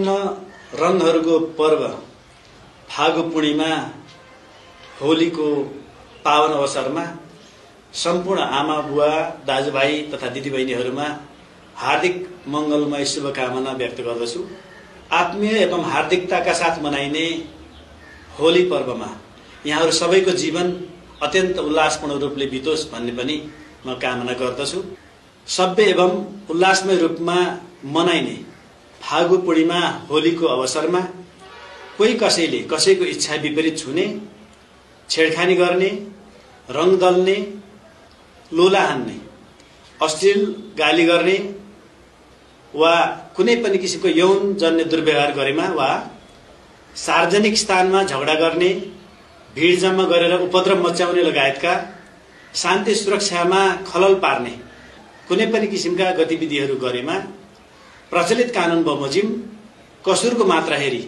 विभिन्न रङहरूको पर्व फागु पूर्णिमा होलीको पावन अवसरमा सम्पूर्ण आमा बुवा दाजुभाइ तथा दिदीबहिनीहरूमा हार्दिक मंगलमय शुभकामना व्यक्त गर्दछु। आत्मीय एवं हार्दिकताका साथ मनाइने होली पर्वमा यहाँहरू सबैको जीवन अत्यन्त उल्लासपूर्ण रूपले बितोस् भन्ने पनि म कामना गर्दछु। सभ्य एवं उल्लासमय रूपमा मनाइने फागु पूर्णिमा होलीको अवसरमा कोही कसैले कसैको इच्छा विपरीत छुने, छेडखानी गर्ने, रङ दल्ने, लोला हान्ने, अश्लील गाली गर्ने वा कुनै पनि किसिमको यौन जन्य दुर्व्यवहार गरेमा वा सार्वजनिक स्थानमा झगडा गर्ने, भीड जम्मा गरेर उपद्रव मचाउने लगायतका शान्ति सुरक्षामा खलल पार्ने कुनै पनि किसिमका गतिविधिहरू गरेमा प्रचलित कानून बमोजिम कसुरको मात्रा हेरी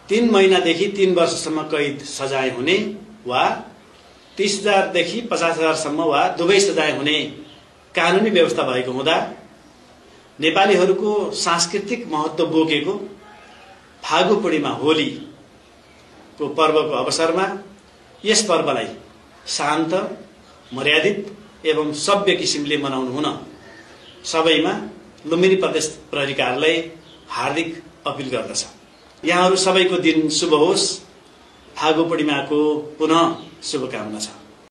3 महिनादेखि 3 वर्षसम्म कैद सजाय हुने वा 30,000 देखि 50,000 सम्म वा दुवै सजाय हुने कानूनी व्यवस्था भएको हुँदा नेपालीहरूको सांस्कृतिक महत्त्व बोकेको फागु पूर्णिमा होलीको पर्वको अवसरमा यस पर्वलाई शान्त, मर्यादित एवं सभ्य किसिमले मनाउनु हुन सबैमा लुम्बिनी प्रदेश प्रहरी कार्यालय हार्दिक अपील गर्दछ। यहाँहरू सबैको दिन शुभ होस्। फागु पूर्णिमाको पुनः शुभकामना छ।